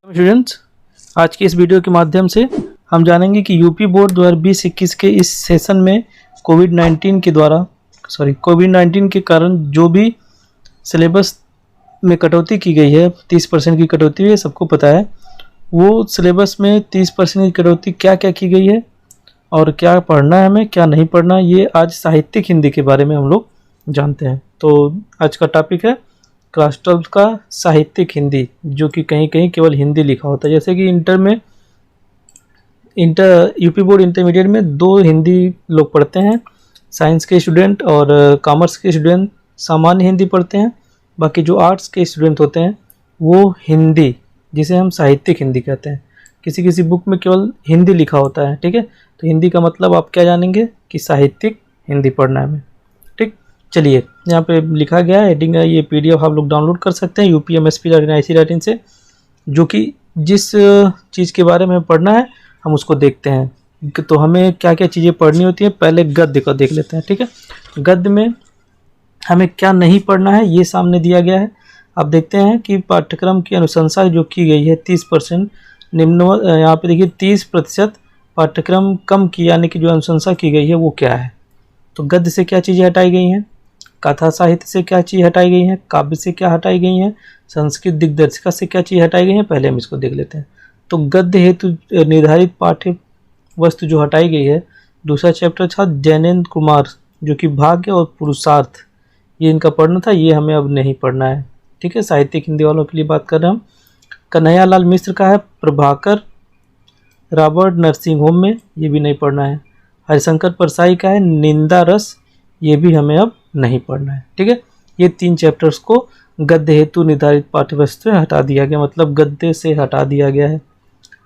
Students, आज की इस वीडियो के माध्यम से हम जानेंगे कि यूपी बोर्ड 2020-21 के इस सेशन में कोविड-19 के कारण जो भी सिलेबस में कटौती की गई है, 30% की कटौती हुई है, सबको पता है। वो सिलेबस में 30% की कटौती क्या क्या की गई है और क्या पढ़ना है हमें, क्या नहीं पढ़ना, ये आज साहित्यिक हिंदी के बारे में हम लोग जानते हैं। तो आज का टॉपिक है क्लास 12 का साहित्यिक हिंदी, जो कि कहीं कहीं केवल हिंदी लिखा होता है। जैसे कि यूपी बोर्ड इंटरमीडिएट में 2 हिंदी लोग पढ़ते हैं, साइंस के स्टूडेंट और कॉमर्स के स्टूडेंट सामान्य हिंदी पढ़ते हैं। बाकी जो आर्ट्स के स्टूडेंट होते हैं वो हिंदी, जिसे हम साहित्यिक हिंदी कहते हैं। किसी किसी बुक में केवल हिंदी लिखा होता है, ठीक है। तो हिंदी का मतलब आप क्या जानेंगे कि साहित्यिक हिंदी पढ़ना है हमें, ठीक। चलिए, यहाँ पे लिखा गया है, हेडिंग है, ये पीडीएफ आप लोग डाउनलोड कर सकते हैं upmsp.nic.in से, जो कि जिस चीज़ के बारे में पढ़ना है हम उसको देखते हैं। तो हमें क्या क्या चीज़ें पढ़नी होती हैं, पहले गद्य को देख लेते हैं, ठीक है। गद्य में हमें क्या नहीं पढ़ना है ये सामने दिया गया है। आप देखते हैं कि पाठ्यक्रम की अनुशंसा जो की गई है 30%, यहाँ पे देखिए 30% पाठ्यक्रम कम की, यानी कि जो अनुशंसा की गई है वो क्या है। तो गद्य से क्या चीज़ें हटाई गई हैं, कथा साहित्य से क्या चीज़ हटाई गई हैं, काव्य से क्या हटाई गई हैं, संस्कृत दिग्दर्शिका से क्या चीज़ हटाई गई हैं, पहले हम इसको देख लेते हैं। तो गद्य हेतु निर्धारित पाठ्य वस्तु जो हटाई गई है, दूसरा चैप्टर था जैनेन्द्र कुमार, जो कि भाग्य और पुरुषार्थ, ये इनका पढ़ना था, ये हमें अब नहीं पढ़ना है, ठीक है। साहित्यिक हिंदी वालों के लिए बात कर रहे हैं हम। कन्हैयालाल मिश्र का है प्रभाकर रॉबर्ट नर्सिंग होम में, ये भी नहीं पढ़ना है। हरिशंकर परसाई का है निंदा रस, ये भी हमें अब नहीं पढ़ना है, ठीक है। ये 3 चैप्टर्स को गद्य हेतु निर्धारित पाठ्यवस्तु से हटा दिया गया, मतलब गद्य से हटा दिया गया है।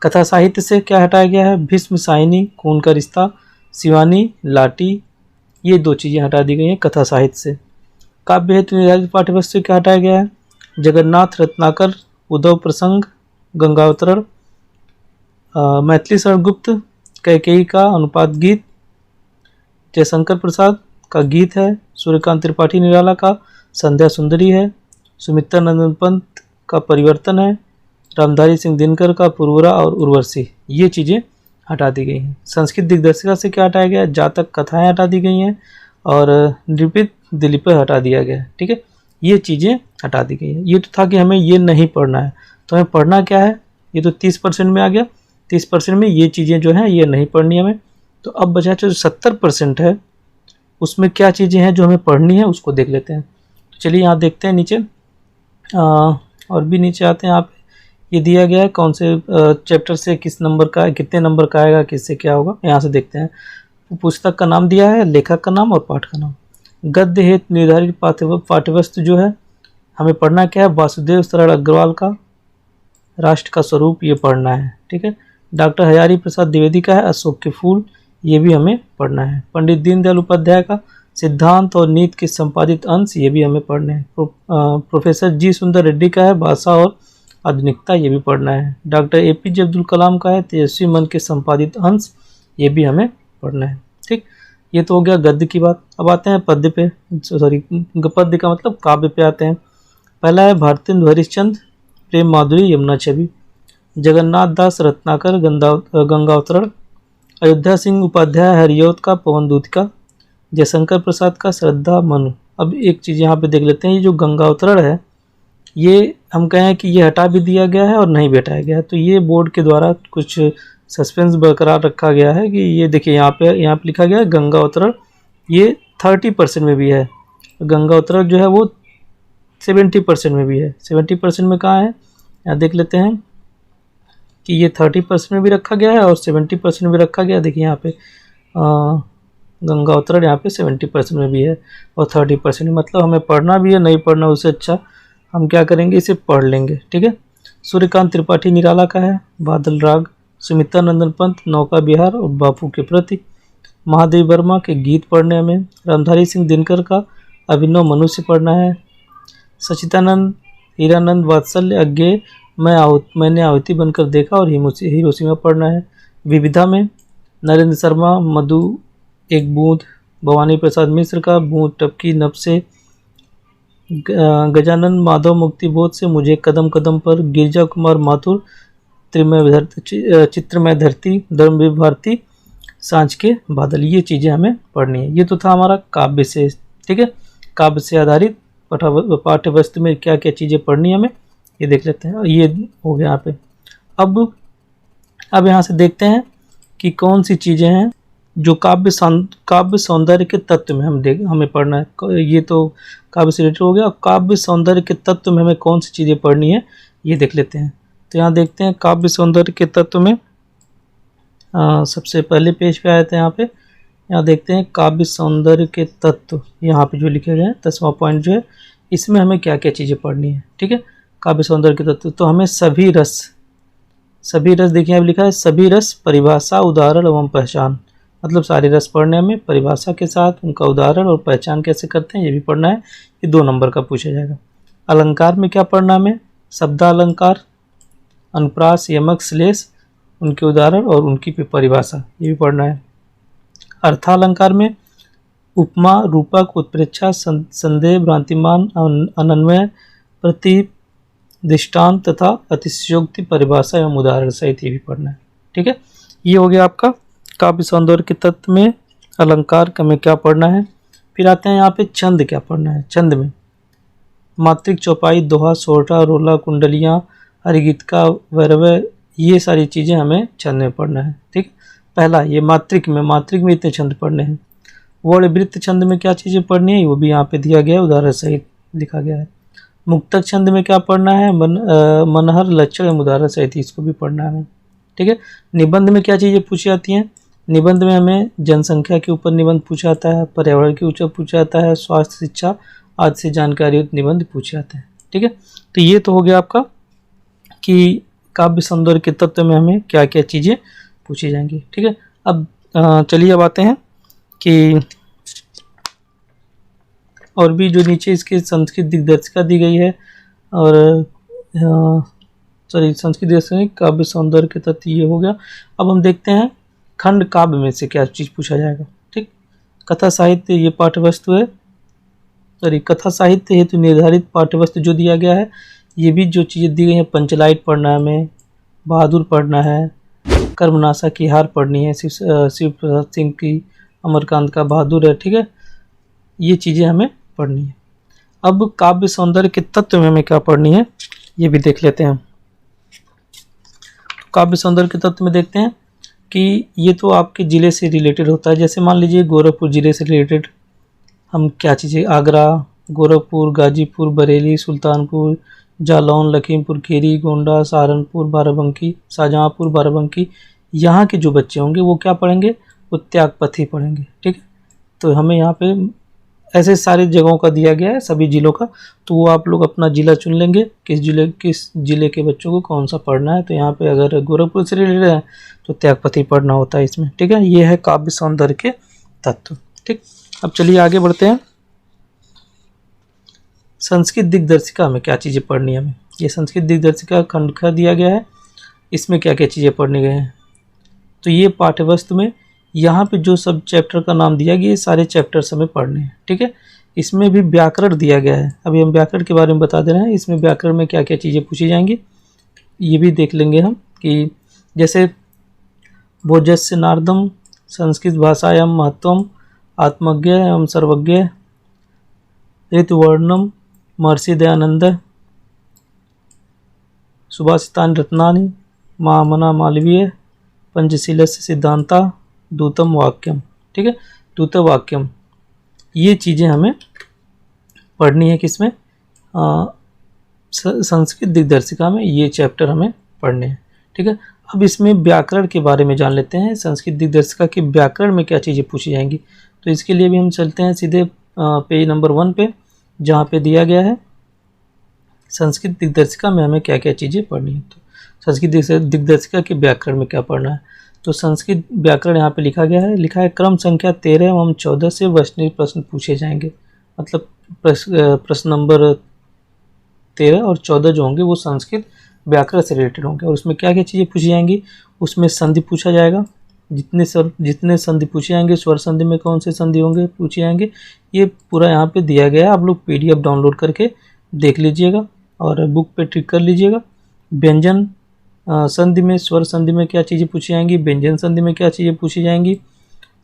कथा साहित्य से क्या हटाया गया है, भीष्म साहिनी, खून का रिश्ता, शिवानी, लाटी, ये 2 चीज़ें हटा दी गई हैं कथा साहित्य से। काव्य हेतु निर्धारित पाठ्यवस्तु से क्या हटाया गया है, जगन्नाथ रत्नाकर, उद्धव प्रसंग, गंगावतरण, मैथिली शरणगुप्त, कैकेयी का अनुपात गीत, जयशंकर प्रसाद का गीत है, सूर्यकांत त्रिपाठी निराला का संध्या सुंदरी है, सुमित्रा नंदन पंत का परिवर्तन है, रामधारी सिंह दिनकर का पुरवरा और उर्वशी, ये चीज़ें हटा दी गई हैं। संस्कृत दिग्दर्शिका से क्या हटाया गया, जातक कथाएं हटा दी गई हैं और नृपित दिलीप हटा दिया गया है, ठीक है। ये चीज़ें हटा दी गई हैं। ये तो था कि हमें ये नहीं पढ़ना है, तो हमें पढ़ना क्या है, ये तो 30% में आ गया। 30% में ये चीज़ें जो हैं ये नहीं पढ़नी हमें। तो अब बचा जो 70% है, उसमें क्या चीज़ें हैं जो हमें पढ़नी है, उसको देख लेते हैं। तो चलिए यहाँ देखते हैं नीचे, और भी नीचे आते हैं। आप ये दिया गया है कौन से चैप्टर से किस नंबर का, कितने नंबर का आएगा, किससे क्या होगा, यहाँ से देखते हैं। पुस्तक का नाम दिया है, लेखक का नाम और पाठ का नाम। गद्य हेतु निर्धारित पाठ्यवस्तु जो है हमें पढ़ना क्या है, वासुदेव सरल अग्रवाल का राष्ट्र का स्वरूप, ये पढ़ना है, ठीक है। डॉक्टर हजारी प्रसाद द्विवेदी का है अशोक के फूल, ये भी हमें पढ़ना है। पंडित दीनदयाल उपाध्याय का सिद्धांत और नीति के संपादित अंश, ये भी हमें पढ़ने हैं। प्रोफेसर जी सुंदर रेड्डी का है भाषा और आधुनिकता, ये भी पढ़ना है। डॉक्टर एपीजे अब्दुल कलाम का है तेजस्वी मन के संपादित अंश, ये भी हमें पढ़ना है, ठीक। ये तो हो गया गद्य की बात। अब आते हैं पद्य पे, पद्य का मतलब काव्य पे आते हैं। पहला है भारतेंदु हरिश्चंद्र, प्रेम माधुरी यमुना छवि, जगन्नाथ दास रत्नाकर गंगावतरण, अयोध्या सिंह उपाध्याय हरियोत का पवन दूतिका, जयशंकर प्रसाद का श्रद्धा मनु। अब एक चीज़ यहाँ पे देख लेते हैं, ये जो गंगावतरण है ये हम कहें कि ये हटा भी दिया गया है और नहीं भी हटाया गया है। तो ये बोर्ड के द्वारा कुछ सस्पेंस बरकरार रखा गया है कि ये देखिए यहाँ पे लिखा गया है गंगावतरण, ये 30% में भी है। गंगावतरण जो है वो 70% में भी है। 70% में कहाँ है, यहाँ देख लेते हैं कि ये 30% में भी रखा गया है और 70% में भी रखा गया है। देखिए यहाँ पे गंगावतरण यहाँ पे 70% में भी है और 30% में, मतलब हमें पढ़ना भी है, नहीं पढ़ना उससे अच्छा हम क्या करेंगे, इसे पढ़ लेंगे, ठीक है। सूर्यकांत त्रिपाठी निराला का है बादल राग, सुमित्रा नंदन पंत नौका विहार और बापू के प्रति, महादेव वर्मा के गीत पढ़ने में, रामधारी सिंह दिनकर का अभिनव मनुष्य पढ़ना है, सचिदानंद हीरानंद वात्सल्य अज्ञेय मैंने आहुति बनकर देखा और हिरोशिमा पढ़ना है। विविधा में नरेंद्र शर्मा मधु एक बूंद, भवानी प्रसाद मिश्र का बूंद टपकी नभ से, गजानन माधव मुक्तिबोध से मुझे कदम कदम पर, गिरजा कुमार माथुर चित्रमय धरती, धर्मवीर भारती, सांझ के बादल। ये चीज़ें हमें पढ़नी है। ये तो था हमारा काव्य से, ठीक है, काव्य से आधारित पाठ्य वस्तु में क्या क्या चीज़ें पढ़नी है हमें, ये देख लेते हैं। और ये हो गया यहाँ पे। अब यहाँ से देखते हैं कि कौन सी चीज़ें हैं जो काव्य सौंदर्य के तत्व में हमें पढ़ना है। ये तो काव्य से रिलेटेड हो गया। काव्य सौंदर्य के तत्व में हमें कौन सी चीज़ें पढ़नी है, ये देख लेते हैं। तो यहाँ देखते हैं काव्य सौंदर्य के तत्व में सबसे पहले पेज पे आए थे। यहाँ देखते हैं काव्य सौंदर्य के तत्व, यहाँ पे जो लिखे गए हैं 10वां पॉइंट जो है, इसमें हमें क्या क्या चीज़ें पढ़नी है, ठीक है। काव्य सौंदर्य के तत्व, तो हमें सभी रस देखिए अब लिखा है, सभी रस परिभाषा, उदाहरण एवं पहचान, मतलब सारे रस पढ़ने में परिभाषा के साथ उनका उदाहरण और पहचान कैसे करते हैं ये भी पढ़ना है। ये 2 नंबर का पूछा जाएगा। अलंकार में क्या पढ़ना हमें, शब्दालंकार, अनुप्रास, यमक, श्लेष, उनके उदाहरण और उनकी परिभाषा, ये भी पढ़ना है। अर्थालंकार में उपमा, रूपक, उत्प्रेक्षा, संदेह, भ्रांतिमान, अनन्वय, प्रति, दृष्टांत तथा अतिशयोक्ति, परिभाषा एवं उदाहरण सहित ये भी पढ़ना है, ठीक है। ये हो गया आपका काव्य सौंदर्य के तत्व में अलंकार का में क्या पढ़ना है। फिर आते हैं यहाँ पे छंद क्या पढ़ना है। छंद में मात्रिक, चौपाई, दोहा, सोरठा, रोला, कुंडलियाँ, हरिगीतिका, वैरवय, ये सारी चीज़ें हमें छंद में पढ़ना है, ठीक। पहला ये मात्रिक में इतने छंद पढ़ने हैं। वर्णवृत्त छंद में क्या चीज़ें पढ़नी है वो भी यहाँ पे दिया गया है, उदाहरण सहित लिखा गया है। मुक्तक छंद में क्या पढ़ना है, मनहर, लक्षण एवं उदाहरण सहित इसको भी पढ़ना है, ठीक है। निबंध में क्या चीज़ें पूछी जाती हैं, निबंध में हमें जनसंख्या के ऊपर निबंध पूछा जाता है, पर्यावरण के ऊपर पूछा जाता है, स्वास्थ्य, शिक्षा आदि से जानकारी युक्त निबंध पूछे जाते हैं, ठीक है। तो ये तो हो गया आपका कि काव्य सौंदर्य के तत्व में हमें क्या क्या चीज़ें पूछी जाएंगी, ठीक है। अब चलिए अब आते हैं कि और भी जो नीचे इसके संस्कृत दिग्दर्शिका दी गई है, और संस्कृत दिग्दर्शिका काव्य सौंदर्य के तत्व ये हो गया। अब हम देखते हैं खंड काव्य में से क्या चीज़ पूछा जाएगा, ठीक। कथा साहित्य ये पाठ्यवस्तु है, कथा साहित्य हेतु निर्धारित पाठ्यवस्तु जो दिया गया है, ये भी जो चीज़ें दी गई हैं, पंचलाइट पढ़ना है हमें, बहादुर पढ़ना है, कर्मनाशा की हार पढ़नी है, शिव प्रसाद सिंह की अमरकांत का बहादुर है, ठीक है। ये चीज़ें हमें पढ़नी है। अब काव्य सौंदर्य के तत्व में हमें क्या पढ़नी है ये भी देख लेते हैं। काव्य सौंदर्य के तत्व में देखते हैं कि ये तो आपके ज़िले से रिलेटेड होता है। जैसे मान लीजिए गोरखपुर ज़िले से रिलेटेड हम क्या चीज़ें, आगरा, गोरखपुर, गाजीपुर, बरेली, सुल्तानपुर, जालौन, लखीमपुर खीरी, गोंडा, सहारनपुर, बाराबंकी, शाहजहाँपुर, बाराबंकी, यहाँ के जो बच्चे होंगे वो क्या पढ़ेंगे, वो त्यागपथी पढ़ेंगे, ठीक है। तो हमें यहाँ पे ऐसे सारी जगहों का दिया गया है, सभी ज़िलों का, तो वो आप लोग अपना ज़िला चुन लेंगे, किस ज़िले के बच्चों को कौन सा पढ़ना है। तो यहाँ पे अगर गोरखपुर से रिलेटेड है तो त्यागपथी पढ़ना होता है इसमें, ठीक है। ये है काव्य सौंदर्य के तत्व, ठीक। अब चलिए आगे बढ़ते हैं। संस्कृत दिग्दर्शिका में क्या चीज़ें पढ़नी है हमें, ये संस्कृत दिग्दर्शिका खंड का दिया गया है, इसमें क्या क्या चीज़ें पढ़ने गए हैं। तो ये पाठ्यवस्तु में यहाँ पे जो सब चैप्टर का नाम दिया गया, ये सारे चैप्टर्स हमें पढ़ने हैं, ठीक है। इसमें भी व्याकरण दिया गया है, अभी हम व्याकरण के बारे में बता दे रहे हैं। इसमें व्याकरण में क्या क्या चीज़ें पूछी जाएंगी ये भी देख लेंगे हम, कि जैसे भोजस्य नारदम, संस्कृत भाषायाम महत्वम, आत्मज्ञ एवं सर्वज्ञ, ऋतुवर्णम, महर्षि दयानंद, सुभाषितानि रत्नानि, महामना मालवीय, पंचशीलस्य सिद्धांता, दूतम वाक्यम, ठीक है, दूत वाक्यम, ये चीज़ें हमें पढ़नी है किसमें, संस्कृत दिग्दर्शिका में ये चैप्टर हमें पढ़ने हैं, ठीक है। अब इसमें व्याकरण के बारे में जान लेते हैं, संस्कृत दिग्दर्शिका के व्याकरण में क्या चीज़ें पूछी जाएंगी। तो इसके लिए भी हम चलते हैं सीधे पेज नंबर 1 पे, जहाँ पे दिया गया है संस्कृत दिग्दर्शिका में हमें क्या क्या चीज़ें पढ़नी है। तो संस्कृत दिग्दर्शिका के व्याकरण में क्या पढ़ना है, तो संस्कृत व्याकरण यहाँ पे लिखा है क्रम संख्या 13 एवं 14 से वैष्णवी प्रश्न पूछे जाएंगे। मतलब प्रश्न नंबर 13 और 14 जो होंगे वो संस्कृत व्याकरण से रिलेटेड होंगे, और उसमें क्या क्या चीज़ें पूछी जाएंगी, उसमें संधि पूछा जाएगा, जितने संधि पूछे जाएंगे, स्वर संधि में कौन से संधि होंगे पूछे जाएंगे, ये पूरा यहाँ पे दिया गया है। आप लोग PDF डाउनलोड करके देख लीजिएगा और बुक पे टिक कर लीजिएगा। व्यंजन संधि में, स्वर संधि में क्या चीज़ें पूछी जाएंगी, व्यंजन संधि में क्या चीज़ें पूछी जाएंगी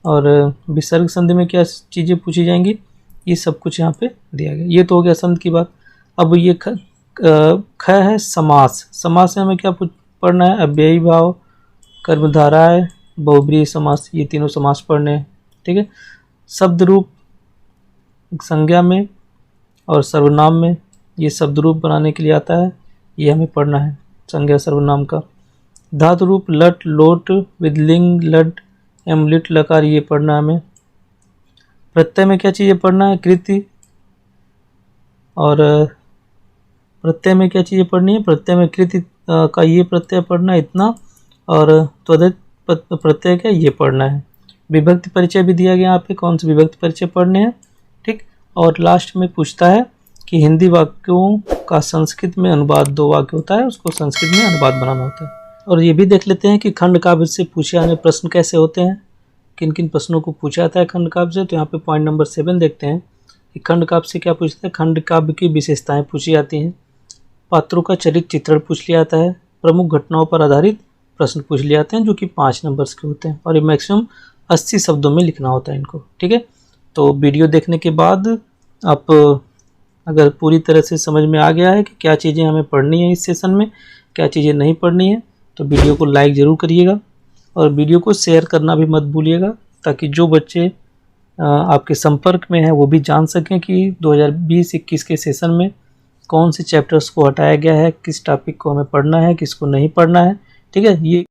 और विसर्ग संधि में क्या चीज़ें पूछी जाएंगी, ये सब कुछ यहाँ पे दिया गया। ये तो हो गया संधि की बात। अब ये ख है समास। समास में हमें क्या पढ़ना है, अव्ययी भाव, कर्मधाराएं, बहुब्रीहि समास, ये तीनों समास पढ़ने हैं। ठीक है। शब्द रूप संज्ञा में और सर्वनाम में, ये शब्द रूप बनाने के लिए आता है, ये हमें पढ़ना है संज्ञा सर्वनाम का। धातु रूप लट, लोट, विदलिंग, लट, एम, लिट, लकार, ये पढ़ना है हमें। प्रत्यय में क्या चीज़ें पढ़ना है, कृति, और प्रत्यय में क्या चीज़ें पढ़नी है, प्रत्यय में कृति का ये प्रत्यय पढ़ना है इतना, और त्वदित प्रत्यय का ये पढ़ना है। विभक्ति परिचय भी दिया गया यहाँ पे, कौन से विभक्ति परिचय पढ़ने हैं। ठीक। और लास्ट में पूछता है कि हिंदी वाक्यों का संस्कृत में अनुवाद, 2 वाक्य होता है, उसको संस्कृत में अनुवाद बनाना होता है। और ये भी देख लेते हैं कि खंड काव्य से पूछे जाने प्रश्न कैसे होते हैं, किन किन प्रश्नों को पूछा जाता है खंड काव्य से। तो यहाँ पे पॉइंट नंबर 7 देखते हैं कि खंड काव्य से क्या पूछते हैं। खंड काव्य की विशेषताएं पूछी जाती हैं, पात्रों का चरित्र चित्रण पूछ लिया जाता है, प्रमुख घटनाओं पर आधारित प्रश्न पूछ लिए जाते हैं जो कि 5 नंबर्स के होते हैं, और ये मैक्सिमम 80 शब्दों में लिखना होता है इनको। ठीक है। तो वीडियो देखने के बाद आप अगर पूरी तरह से समझ में आ गया है कि क्या चीज़ें हमें पढ़नी है इस सेशन में, क्या चीज़ें नहीं पढ़नी है, तो वीडियो को लाइक ज़रूर करिएगा और वीडियो को शेयर करना भी मत भूलिएगा, ताकि जो बच्चे आपके संपर्क में हैं वो भी जान सकें कि 2020-21 के सेशन में कौन से चैप्टर्स को हटाया गया है, किस टॉपिक को हमें पढ़ना है, किसको नहीं पढ़ना है। ठीक है। ये